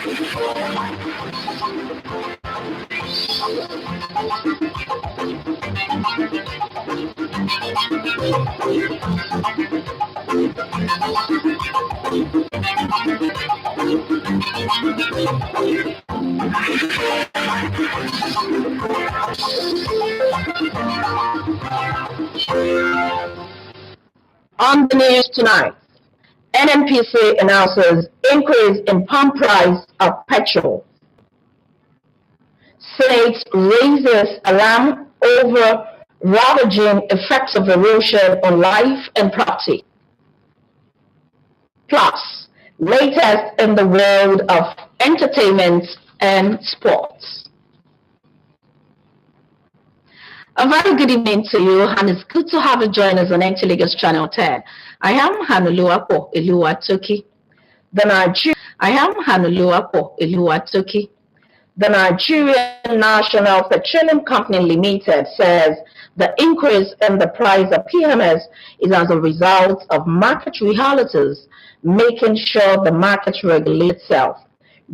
On the news tonight, NNPC announces increase in pump price of petrol. Senate raises alarm over ravaging effects of erosion on life and property. Plus, latest in the world of entertainment and sports. A very good evening to you, and it's good to have you join us on Nta Lagos Channel 10. I am Hanuluapo Eluwatoki. The Nigerian National Petroleum Company Limited says the increase in the price of PMS is as a result of market realities, making sure the market regulates itself.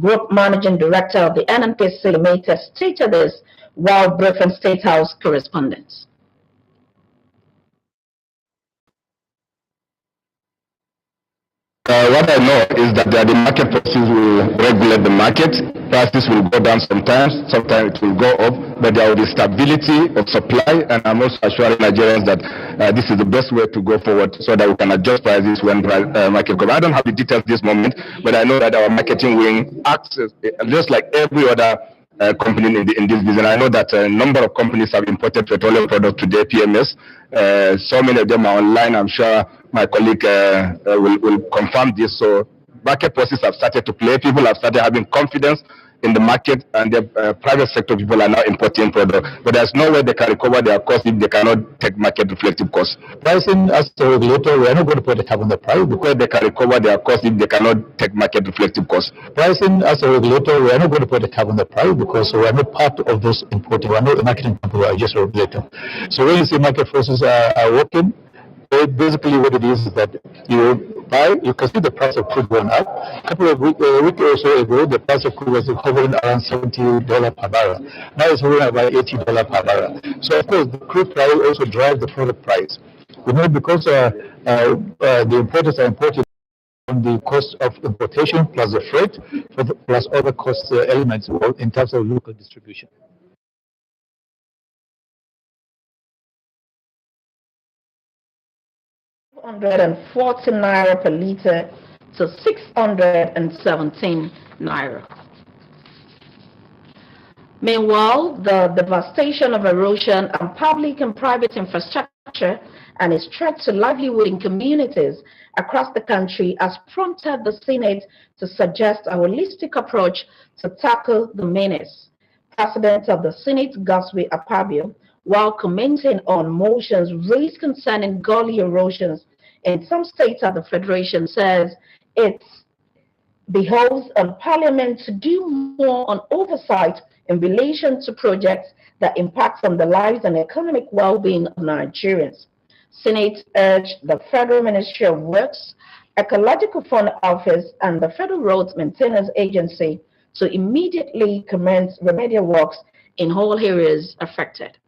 Group Managing Director of the NNPC Limited stated this while briefing State House correspondents. What I know is that the market forces will regulate the market. Prices will go down sometimes it will go up, but there will be stability of supply, and I'm also assuring Nigerians that this is the best way to go forward so that we can adjust prices when market goes. I don't have the details this moment, but I know that our marketing wing acts just like every other company in this business. I know that a number of companies have imported petroleum products today, PMS. So many of them are online. I'm sure my colleague will confirm this. So market forces have started to play. People have started having confidence in the market, and the private sector people are now importing products. But there's no way they can recover their costs if they cannot take market reflective costs. Pricing as a regulator, we are not going to put a cap on the price because they can recover their costs if they cannot take market reflective costs. Pricing as a regulator, we are not going to put a cap on the price because we are not part of those importing. We are not a marketing company, we are just a regulator. So when you see market forces are working, basically what it is that you can see the price of crude going up. A couple of weeks or so ago, the price of crude was hovering around $70 per barrel. Now it's hovering about $80 per barrel. So of course, the crude price also drives the product price. We know because the importers are importing on the cost of importation plus the freight plus other cost elements in terms of local distribution. ₦140 per litre to 617 naira. Meanwhile, the devastation of erosion and public and private infrastructure and its threat to livelihood in communities across the country has prompted the Senate to suggest a holistic approach to tackle the menace. President of the Senate, Godswill Akpabio, while commenting on motions raised concerning gully erosions in some states of the Federation, says it behoves on Parliament to do more on oversight in relation to projects that impact on the lives and economic well-being of Nigerians. Senate urged the Federal Ministry of Works, Ecological Fund Office, and the Federal Roads Maintenance Agency to immediately commence remedial works in all areas affected.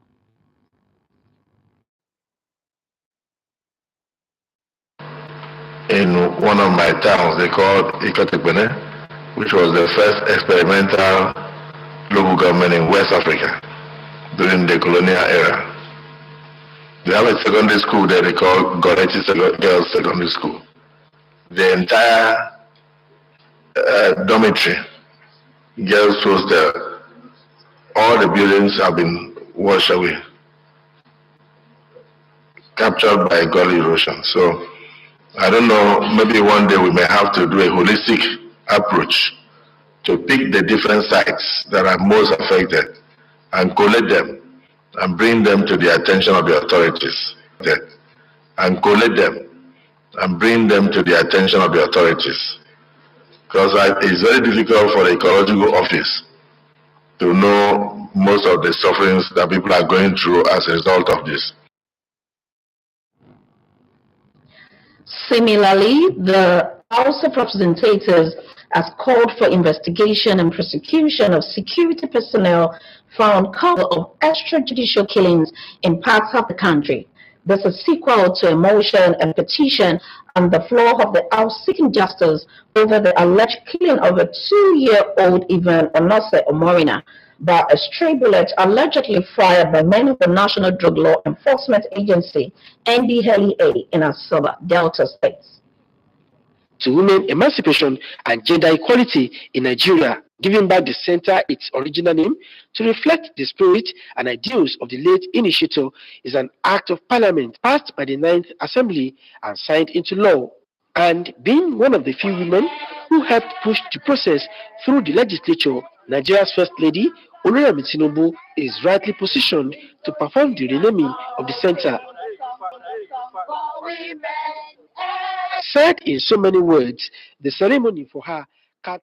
In one of my towns, they called Ikotekbene, which was the first experimental local government in West Africa during the colonial era. They have a secondary school there they call Gorechi Girls Secondary School. The entire dormitory, girls' hostel, all the buildings have been washed away, captured by gully erosion. So I don't know, maybe one day we may have to do a holistic approach to pick the different sites that are most affected and collect them and bring them to the attention of the authorities. And collect them and bring them to the attention of the authorities. Because it's very difficult for the ecological office to know most of the sufferings that people are going through as a result of this. Similarly, the House of Representatives has called for investigation and prosecution of security personnel found culpable of extrajudicial killings in parts of the country. This is sequel to a motion and petition on the floor of the House seeking justice over the alleged killing of a 2-year-old Ivan Onose Omorina by a stray bullet allegedly fired by men of the National Drug Law Enforcement Agency, NDLEA, in Asaba, Delta State. To women emancipation and gender equality in Nigeria, giving back the center its original name to reflect the spirit and ideals of the late initiator, is an act of parliament passed by the 9th Assembly and signed into law. And being one of the few women who helped push the process through the legislature, Nigeria's First Lady, Oluyemi Tinubu, is rightly positioned to perform the renaming of the center. Said in so many words, the ceremony for her cut.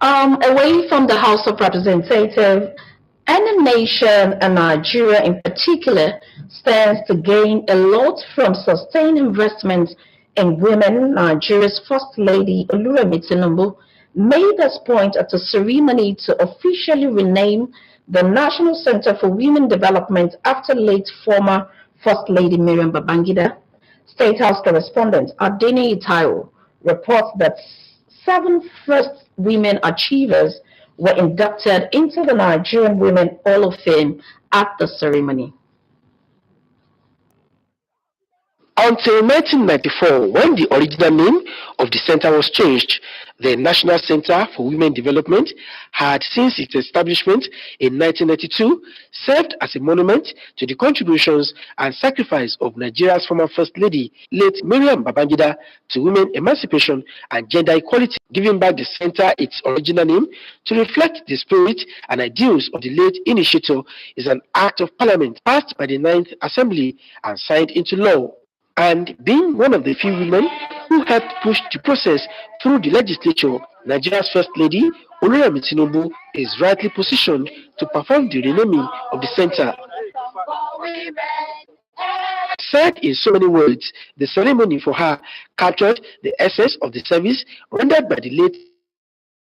Away from the House of Representatives, any nation, and Nigeria in particular, stands to gain a lot from sustained investment in women. Nigeria's First Lady Oluyemi Tinubu made this point at a ceremony to officially rename the National Center for Women Development after late former First Lady Miriam Babangida. State House correspondent Nta Ch10 reports that 7 first women achievers were inducted into the Nigerian Women Hall of Fame at the ceremony. Until 1994, when the original name of the center was changed, the National Center for Women Development had, since its establishment in 1992, served as a monument to the contributions and sacrifice of Nigeria's former First Lady, late Miriam Babangida, to women emancipation and gender equality, giving back the center its original name to reflect the spirit and ideals of the late initiator, is an act of parliament passed by the 9th Assembly and signed into law. And being one of the few women who helped push the process through the legislature, Nigeria's First Lady, Oluyemi Tinubu, is rightly positioned to perform the renaming of the center. Said in so many words, the ceremony for her captured the essence of the service rendered by the late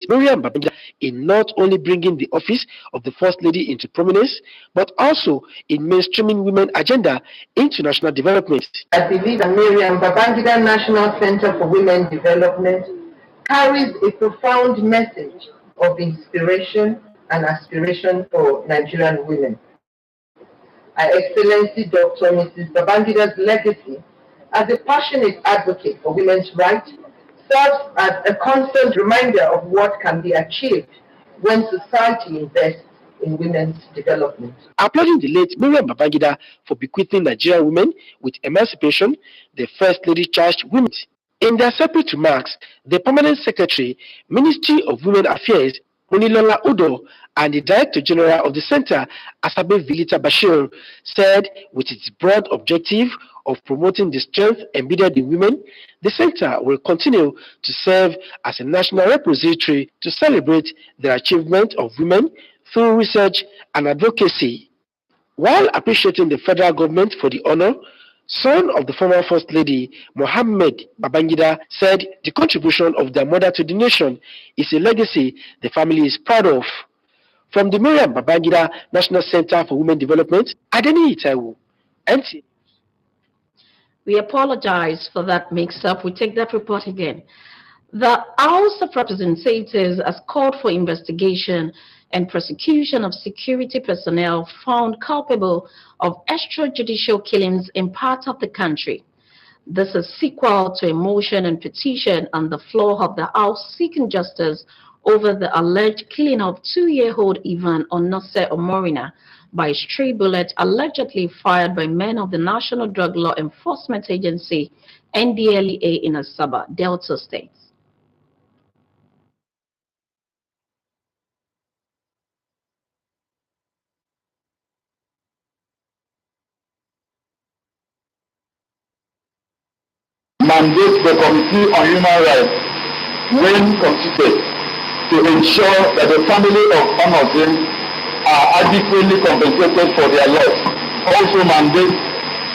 Miriam Babangida in not only bringing the office of the First Lady into prominence, but also in mainstreaming women agenda into national development. I believe that Miriam Babangida National Center for Women Development carries a profound message of inspiration and aspiration for Nigerian women. Her Excellency Dr. Mrs. Babangida's legacy as a passionate advocate for women's rights serves as a constant reminder of what can be achieved when society invests in women's development. Applauding the late Miriam Babangida for bequeathing Nigerian women with emancipation, the First Lady charged women. In their separate remarks, the Permanent Secretary, Ministry of Women Affairs, Onilola Udo, and the Director General of the Center, Asabe Vilita Bashir, said with its broad objective of promoting the strength embedded in women, the center will continue to serve as a national repository to celebrate the achievement of women through research and advocacy. While appreciating the federal government for the honor, son of the former First Lady, Mohammed Babangida, said the contribution of their mother to the nation is a legacy the family is proud of. From the Miriam Babangida National Center for Women Development, Nta Ch10, NTA. We apologize for that mix-up. We take that report again. The House of Representatives has called for investigation and prosecution of security personnel found culpable of extrajudicial killings in parts of the country. This is sequel to a motion and petition on the floor of the House seeking justice over the alleged killing of 2-year-old Ivan Onose Omorina by a stray bullet allegedly fired by men of the National Drug Law Enforcement Agency, NDLEA, in Asaba, Delta State. Mandate the Committee on Human Rights, when constituted, to ensure that the family of Onosin are adequately compensated for their loss. Also mandate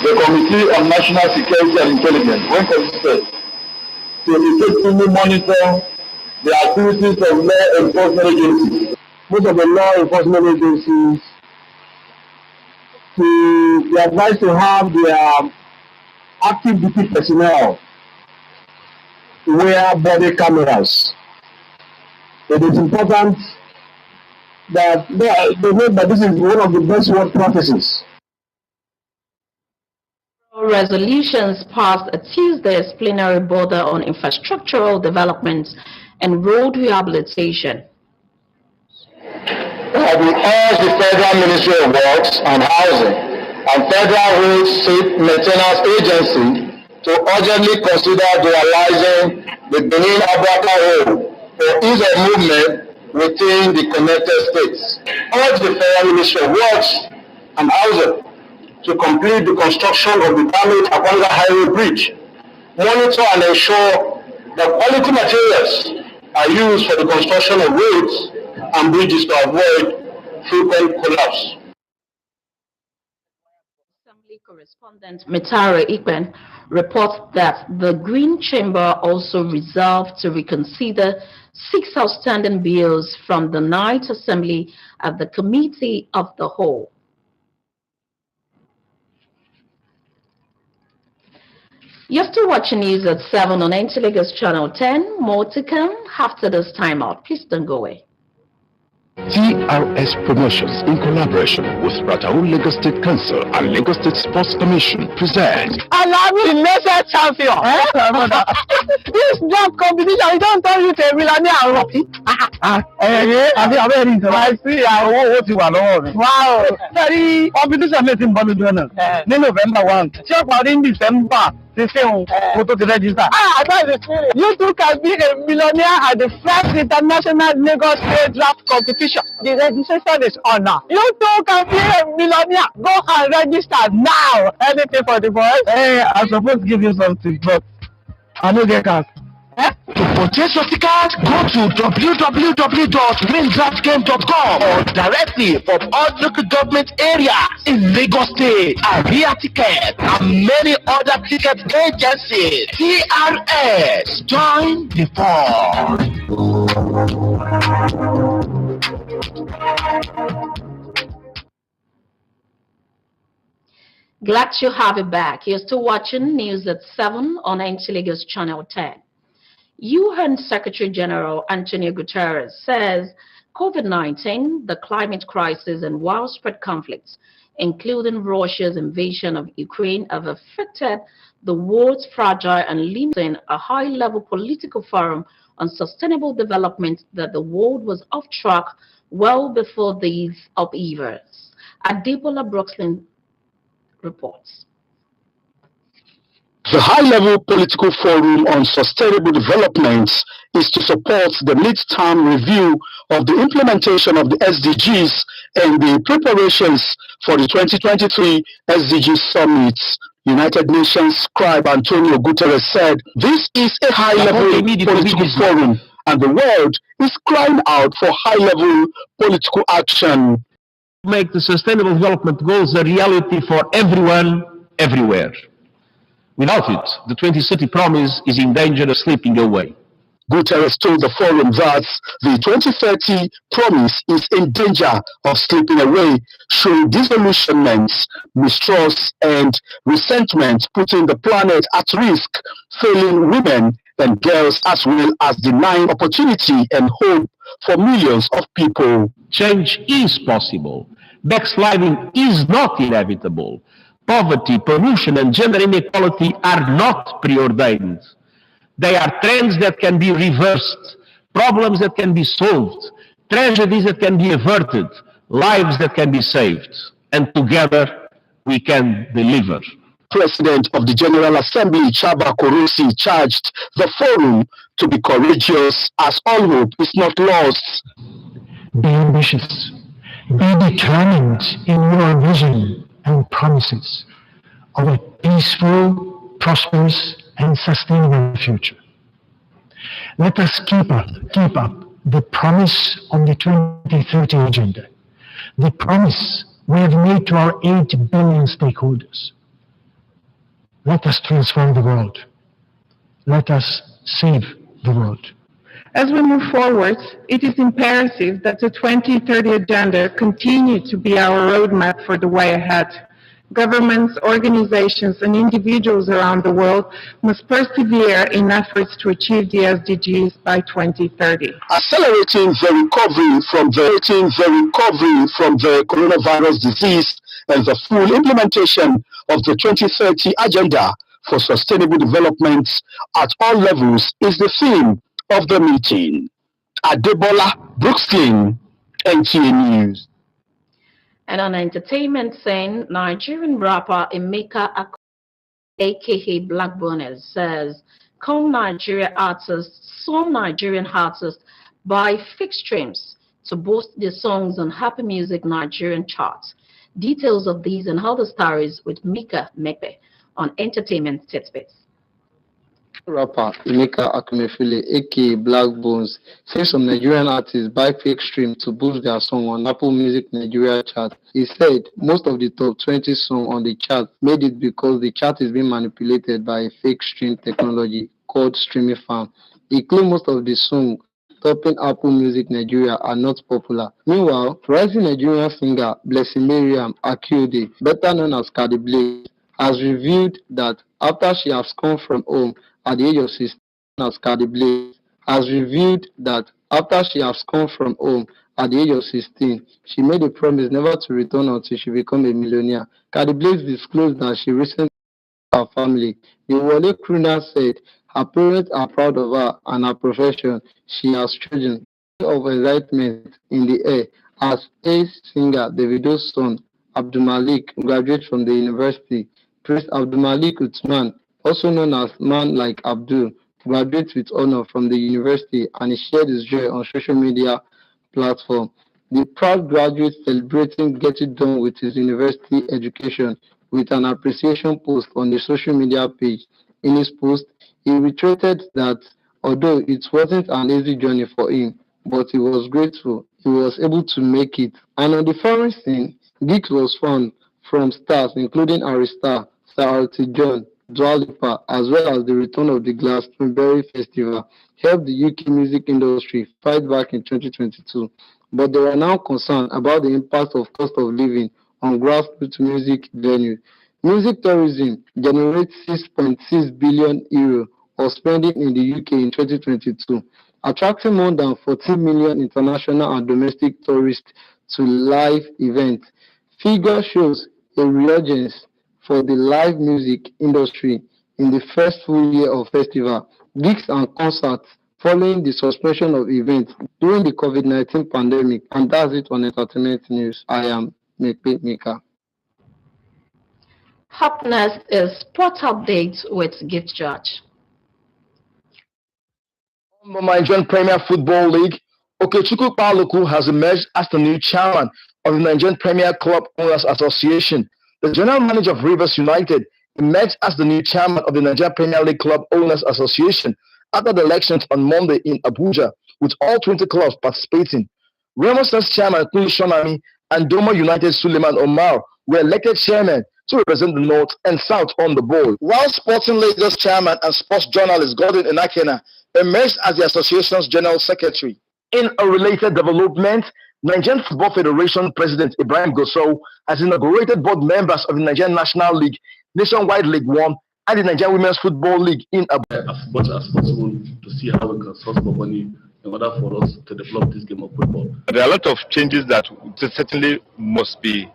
the Committee on National Security and Intelligence, when constituted, to effectively monitor the activities of law enforcement agencies. Most of the law enforcement agencies to be advised to have their active duty personnel wear body cameras. It is important that they know that this is one of the best work practices. Resolutions passed at Tuesday's plenary border on infrastructural development and road rehabilitation. We urge the Federal Ministry of Works and Housing and Federal Road Safety Maintenance Agency to urgently consider realizing the Benin-Abraka Road for ease of movement within the connected states. Urge the Federal Ministry of Works and Housing to complete the construction of the damaged Akwanga Highway Bridge, monitor and ensure that quality materials are used for the construction of roads and bridges to avoid frequent collapse. Assembly correspondent Nta Ch10 reports that the Green Chamber also resolved to reconsider 6 outstanding bills from the Ninth Assembly at the Committee of the Whole. You're still watching news at 7 on Nta Lagos Channel 10. More to come after this time out. Please don't go away. TRS Promotions, in collaboration with Rataun Lagos State Council and Lagos State Sports Commission, present the national champion. This job competition, I don't tell you to a millionaire. I see. Wow. Very competition meeting in November 1. Check out in December. You too can be a millionaire at the first international Lagos State draft competition. The registration is on now. You too can be a millionaire. Go and register now. Anything for the boys? Hey, I'm supposed to give you something, but I know they can't. To purchase your ticket, go to www.windraftgame.com or directly from all local government areas in Lagos State, Area Ticket, and many other ticket agencies. TRS, join the fun. Glad to have you back. You're still watching news at 7 on Nta Lagos Channel 10. UN Secretary General Antonio Guterres says COVID-19, the climate crisis, and widespread conflicts, including Russia's invasion of Ukraine, have affected the world's fragile and limiting a high-level political forum on sustainable development that the world was off track well before these upheavals. Adebola Brooklyn reports. The high-level political forum on sustainable development is to support the mid-term review of the implementation of the SDGs and the preparations for the 2023 SDG Summit. United Nations scribe Antonio Guterres said, "This is a high-level political forum, and the world is crying out for high-level political action." Make the sustainable development goals a reality for everyone, everywhere. Without it, the 2030 promise is in danger of slipping away. Guterres told the forum that the 2030 promise is in danger of slipping away, showing disillusionment, mistrust, and resentment, putting the planet at risk, failing women and girls, as well as denying opportunity and hope for millions of people. Change is possible. Backsliding is not inevitable. Poverty, pollution, and gender inequality are not preordained. They are trends that can be reversed, problems that can be solved, tragedies that can be averted, lives that can be saved. And together, we can deliver. President of the General Assembly, Chaba Korosi, charged the forum to be courageous as all hope is not lost. Be ambitious. Be determined in your vision and promises of a peaceful, prosperous, and sustainable future. Let us keep up the promise on the 2030 agenda, the promise we have made to our 8 billion stakeholders. Let us transform the world. Let us save the world. As we move forward, it is imperative that the 2030 Agenda continue to be our roadmap for the way ahead. Governments, organizations, and individuals around the world must persevere in efforts to achieve the SDGs by 2030. Accelerating the recovery from the coronavirus disease and the full implementation of the 2030 Agenda for Sustainable Development at all levels is the theme of the meeting. Adebola Brookskin, NTA News. And on entertainment scene, Nigerian rapper Emeka aka Black Bonnet says some Nigerian artists buy fake streams to boost their songs on Happy Music Nigerian charts. Details of these and other stories with Mika Mepe on Entertainment Tidbits. Rapper Emeka Akumefile, aka Black Bones, says some Nigerian artists buy fake streams to boost their song on Apple Music Nigeria chart. He said most of the top 20 songs on the chart made it because the chart is being manipulated by a fake stream technology called Streaming Farm. He claimed most of the songs topping Apple Music Nigeria are not popular. Meanwhile, rising Nigerian singer Blessing Mariam Akiode, better known as Cardi B, has revealed that after she has come from home at the age of 16, as Cardi B has revealed that after she has come from home at the age of 16, she made a promise never to return until she become a millionaire. Cardi B disclosed that she recently her family. The Wale crooner said her parents are proud of her and her profession she has chosen. Of excitement in the air as ace singer Davido's son Abdulmalik graduates from the university. Prince Abdulmalik Uthman, also known as Man Like Abdul, graduates with honor from the university and he shared his joy on social media platform. The proud graduate celebrating getting done with his university education with an appreciation post on the social media page. In his post, he reiterated that although it wasn't an easy journey for him, but he was grateful he was able to make it. And on the foreign scene, gigs was found from stars including Arista, Sir Elton John, Dua Lipa, as well as the return of the Glastonbury Festival, helped the UK music industry fight back in 2022. But they are now concerned about the impact of cost of living on grassroots music venues. Music tourism generates €6.6 billion of spending in the UK in 2022, attracting more than 14 million international and domestic tourists to live events. Figure shows a resurgence for the live music industry in the first full year of festival, gigs and concerts following the suspension of events during the COVID-19 pandemic. And that's it on Entertainment News. I am Mepe Mika. Up next is Sport Updates with Gift Judge. The Nigerian Premier Football League, Okechukwu Paluku has emerged as the new chairman of the Nigerian Premier Club Owners Association. The general manager of Rivers United emerged as the new chairman of the Nigerian Premier League Club Owners Association after the elections on Monday in Abuja, with all 20 clubs participating. Remo Stars chairman Kuli Shonami and Doma United Suleiman Omar were elected chairmen to represent the North and South on the board, while Sporting Lagos chairman and sports journalist Gordon Enakena emerged as the association's general secretary. In a related development, Nigerian Football Federation President Ibrahim Gosso has inaugurated board members of the Nigerian National League, Nationwide League One, and the Nigerian Women's Football League in Abuja. As much as possible to see how we can source more money in order for us to develop this game of football. There are a lot of changes that certainly must be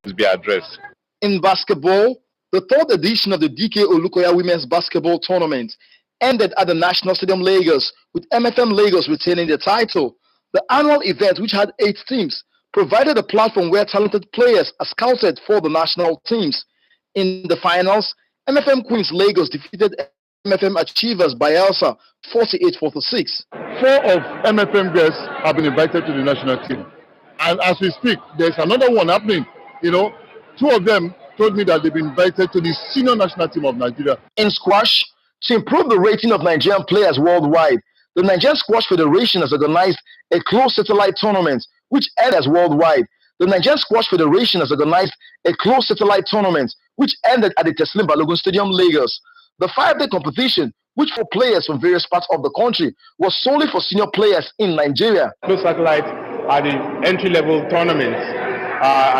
addressed. In basketball, the third edition of the DK Olukoya Women's Basketball Tournament ended at the National Stadium Lagos, with MFM Lagos retaining the title. The annual event, which had 8 teams, provided a platform where talented players are scouted for the national teams. In the finals, MFM Queens Lagos defeated MFM Achievers Bayelsa 48-46. 4 of MFM girls have been invited to the national team. And as we speak, there's another one happening. 2 of them told me that they've been invited to the senior national team of Nigeria. In squash, to improve the rating of Nigerian players worldwide, the Nigerian Squash Federation has organized a closed satellite tournament which airs worldwide. The Nigerian Squash Federation has organized a closed satellite tournament which ended at the Teslim Balogun Stadium, Lagos. The 5-day competition, which for players from various parts of the country, was solely for senior players in Nigeria. Closed satellites are the entry-level tournaments,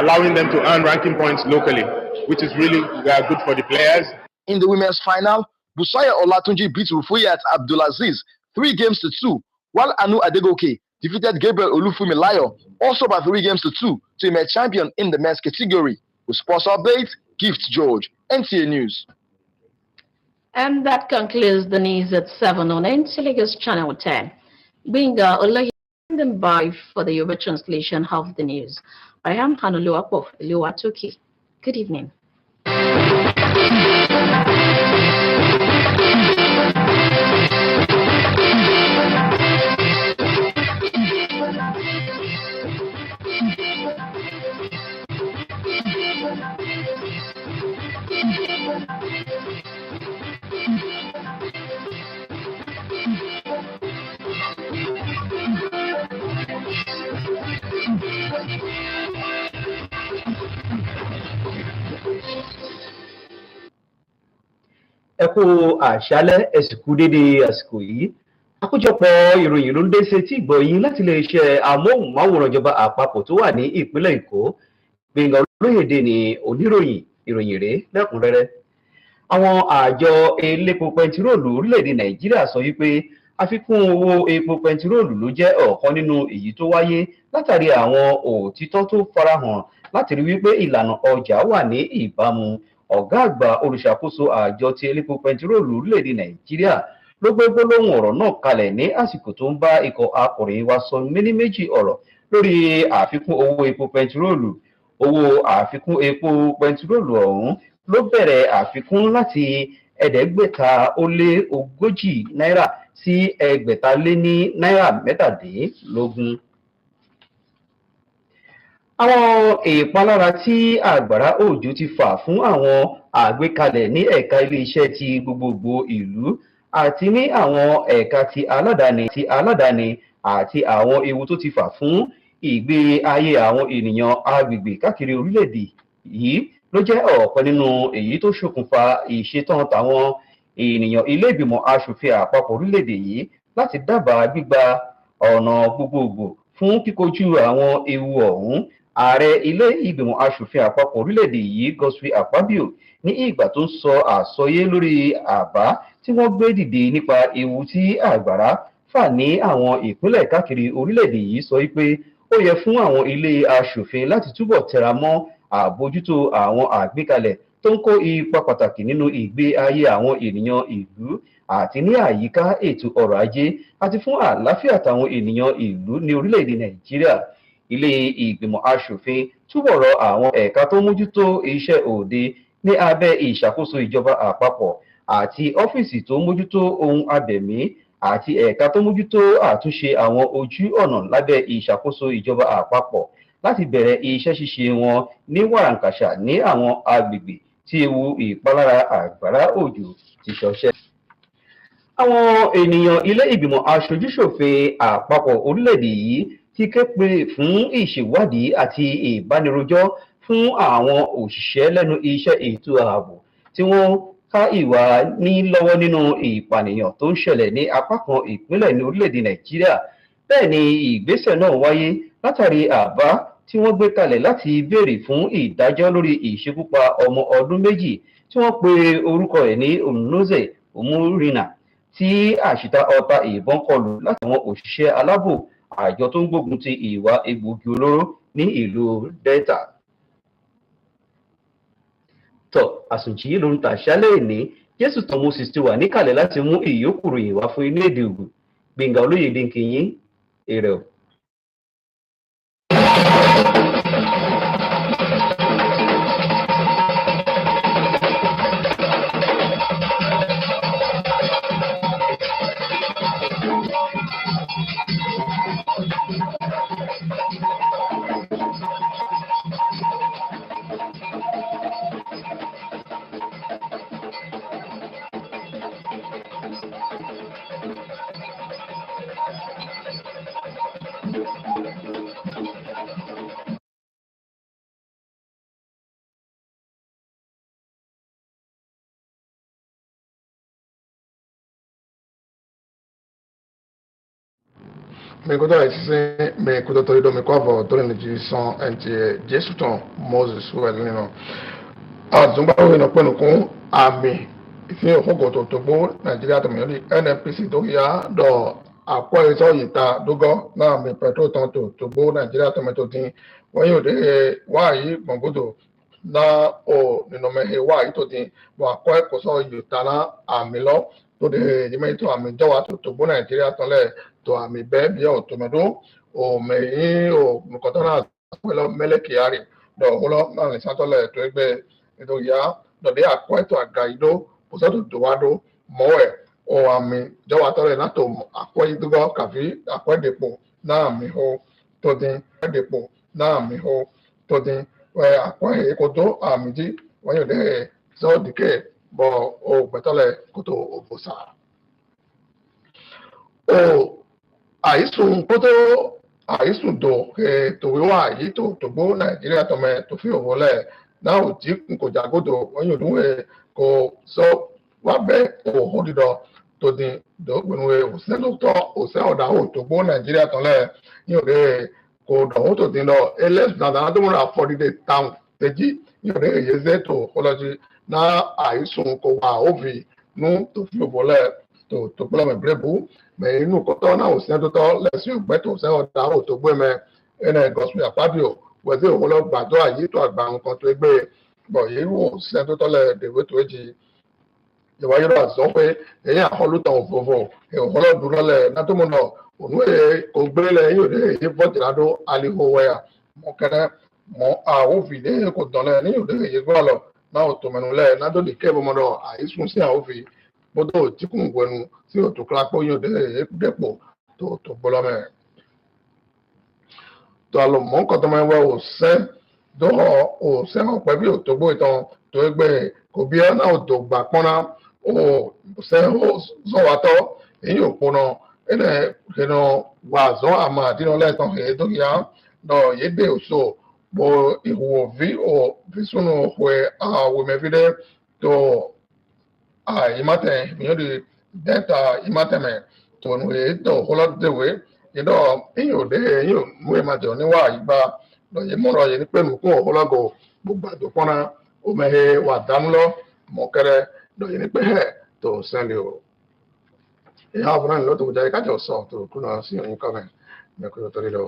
allowing them to earn ranking points locally, which is really good for the players. In the women's final, Busaya Olatunji beat Rufuyat Abdulaziz 3-2, while Anu Adegoke defeated Gabriel Olufumilayo also by 3-2 to emerge champion in the men's category. With sports updates, Gift George, NTA News. And that concludes the news at 7 on NTA Lagos Channel 10. Binga Olayi standing by for the Yoruba translation of the news. I am Hanuluapo Luwatoki. Good evening. Ẹ kú àṣálẹ́, ẹ sì kú dédé àsìkò yìí. Àkójọpọ̀ ìròyìn ló ń dé sétí ìgbọ́ yín láti iléeṣẹ́ amóhùnmáwòrán ìjọba àpapọ̀ tó wà ní ìpínlẹ̀ Èkó. Gbẹ̀ngàn Olóyèdè ni oníròyìn, ìròyìn rèé lẹ́kùnrẹ́rẹ́. Àwọn àjọ elépo pẹntiróòlù orílẹ̀-èdè Nàìjíríà sọ wípé àfikún owó epo pẹntiróòlù ló jẹ́ ọ̀kan nínú èyí tó wáyé látàrí àwọn òtítọ́ tó farahàn láti rí wípé ìlànà ọjà wà ní ìbámu. Ọ̀gá àgbà olùṣàkóso àjọ ti elépo pẹntiróòlù orílẹ̀-èdè Nàìjíríà ló gbé gbólóhùn ọ̀rọ̀ náà kalẹ̀ ní àsìkò tó ń bá ikọ̀ akọ̀ròyìn wa sọ méní méjì ọ̀rọ̀ lórí àfikún owó epo pẹntiróòlù. Owó àfikún epo pẹntiróòlù ọ̀hún ló bẹ̀rẹ̀ àfikún láti $540 sí $620. Àwọn ìpalára tí àgbàrá òjò ti fà fún àwọn àgbékalẹ̀ ní ẹ̀ka ilé-iṣẹ́ ti gbogbogbò ìlú àti ní àwọn ẹ̀ka ti aládàáni àti àwọn ewu tó ti fà fún ìgbé ayé àwọn ènìyàn agbègbè káàkiri orílẹ̀-èdè yìí ló jẹ́ ọ̀kan nínú èyí tó ṣokùnfà ìṣetán tàwọn ènìyàn ilé ìgbìmọ̀ aṣòfin àpapọ̀ orílẹ̀-èdè yìí láti dábàá gbígba ọ̀nà gbogbogbò fún kíkojú àwọn ewu ọ̀hún. Ààrẹ ilé ìgbìmọ̀ aṣòfin àpapọ̀ orílẹ̀-èdè yìí Godswill Akpabio ní ìgbà tó ń sọ àsọyé lórí àbá tí wọ́n gbé dìde nípa ewu tí àgbàrá fà ní àwọn ìpínlẹ̀ káàkiri orílẹ̀-èdè yìí sọ wípé ó yẹ fún àwọn ilé aṣòfin láti túbọ̀ tẹra mọ́ àbójútó àwọn àgbékalẹ̀ tó ń kó ipa pàtàkì nínú ìgbé ayé àwọn ènìyàn ìlú àti ní àyíká ètò ọrọ̀ ajé àti fún àlàáfíà táwọn ènìyàn ìlú ní orílẹ̀-èdè Nàìjíríà. Ilé ìgbìmọ̀ aṣòfin túbọ̀ rọ àwọn ẹ̀ka tó mójútó iṣẹ́ òde ní abẹ́ ìṣàkóso ìjọba àpapọ̀ àti ọ́fíìsì tó mójútó ohun abẹ̀mí àti ẹ̀ka tó mójútó àtúnṣe àwọn ojú ọ̀nà lábẹ́ ìṣàkóso ìjọba àpapọ̀ láti bẹ̀rẹ̀ iṣẹ́ ṣíṣe wọn ní wàràǹkàṣà ní àwọn agbègbè tí ewu ìpalára àgbàrá òjò ti ṣọṣẹ́. Àwọn ènìyàn ilé ìgbìmọ̀ aṣojúṣòfin àpapọ̀ orílẹ̀-èdè yìí ti ké pè fún ìṣèwádìí àti ìbánirojọ́ fún àwọn òṣìṣẹ́ lẹ́nu iṣẹ́ ètò ààbò tí wọ́n ká ìwà ní lọ́wọ́ nínú ìpànìyàn tó ń ṣẹlẹ̀ ní apá kan ìpínlẹ̀ ní orílẹ̀-èdè Nàìjíríà. Bẹ́ẹ̀ ni ìgbésẹ̀ náà wáyé látàrí àbá tí wọ́n gbé kalẹ̀ láti béèrè fún ìdájọ́ lórí ìṣekúpa ọmọ ọdún méjì tí wọ́n pe orúkọ ẹ̀ ní Onoze Omurina tí àṣìta ọta ìbọn kọlù láti àwọn òṣìṣẹ́ aláàbò àjọ tó ń gbógun ti ìwà egbòogi olóró ní ìlú Delta. Àsùnjì ló ń tàṣálẹ̀ ìní Jésù tán Moses ti wà níkàlẹ̀ láti mú ìyókù ròyìn wá fún ilé èdè Ògùn. Gbẹ̀ngà Olóyèdè ń kí yín, èrè o. Me kudo ese me kudo torido me kwavo dole ni son enti Jesu ton Moses well nino. Azumba we no penu kun ami ifi ofogo to gbo Nigeria to me NNPC to ya do akwa iso yita dogo na me petrol ton to gbo Nigeria to me to tin won yo de wa yi gbongodo na o nínú mehe wa ito tin bo akwa ko so yita na ami lo to de yime to ami jawa to gbo Nigeria to le to ami be bi o to medo o me o nkoto na pelo meleki ari do holo na le sato le to egbe edo ya do de akwa to agaido o so to wado moe o ami jawa to le na to akwa idugo kafi akwa depo na mi ho to din depo na mi ho to din we akwa e ko do ami ji won yo de so dike bo o betole ko to obosa o àìsùn kótó àìsùn tó tó wíwá yìí tó gbó Nàìjíríà tọmẹ tó fi òwò lẹ náà ò tí kò jàgódò wọn yóò dún kò sọ wá bẹ òhò dídọ tó dín dọgbẹnu òsínẹ tó tọ òsínẹ ọdà ò tó gbó Nàìjíríà tán lẹ yóò rẹ kò dọwọ tó dín lọ ẹlẹsùn nàdà tó múra fọdídé táwọn tẹjí yóò rẹ èyí zẹ tó kọlọjì náà àìsùn kò wà òfì nú tó fi òwò lẹ tó gbọlọ mẹbìrẹ bú mẹ inú kọtọ náà ò sẹ́ni tó tọ́ lẹ́sìn ògbẹ́ tó sẹ́ ọ̀dà ò tó gbé mẹ ẹnẹ gọ́sùn àpábíò wẹ̀sẹ̀ òun lọ gbàdọ́ àyè tó àgbà nǹkan tó gbé bọ̀ yìí wò sẹ́ni tó tọ́ lẹ̀ dèwé tó jì ìwà yìí lọ sọ pé èyí àkọlùtàn òfófó òun lọ dúró lẹ̀ látọmọdọ òun èyí kò gbélé lẹ̀ yóò dé èyí fọ́tìládó aliho wẹ̀yà mọ̀kẹ́rẹ́ mọ̀ àwòfì dé kò dán lẹ̀ ní yóò dé èyí gbọ́ lọ náà ò tó mẹnu lẹ̀ nádọ́lì kẹ́bọmọdọ àìsùn sí àwòfì bódò tí kò ń gbẹnu tí o tó kila pé yóò dépò tó gbọ́lọ́ mẹ́. tó a lọ mọ́ nǹkan tó máa ń wá òsẹ́ hàn pẹ́ bí òtógbó ìtàn tó gbé kò bí ẹ náà tó gbà pọ́nà òsẹ́ sọ̀wátọ́ èyí ò pọ́nà ẹ̀nà kìnnà wà zọ́ àmà àdínà lẹ́ẹ̀kan èyí tó yá náà yé dé òṣò bó ìhùwò fi súnú òwe àwòmẹ́fídẹ́ tó àyímátẹ̀ ìyẹn di dẹ́ta ìmátẹ̀mẹ̀ tó nù èyí tó kọ́lọ́dẹ̀wé ìdọ̀ ìyẹn òde ìyẹn mú ìmàjọ níwá ìgbà lọ́yẹ̀ mọ́rọ̀ yẹn ní pẹ̀lú kún ọ̀kọ́lọ́gọ̀ gbogbo àdókọ́nà òmẹ̀hẹ wà dánlọ́ mọ̀kẹ́rẹ́ lọ́yẹ̀ ní pẹ̀hẹ́ tó sẹ́lẹ̀ o. ìyá àbúrò náà lọ́tọ̀ jáde kájọ sọ tó kúnà sí òyìn kọ́mẹ̀ mẹ́kúrò torí lọ.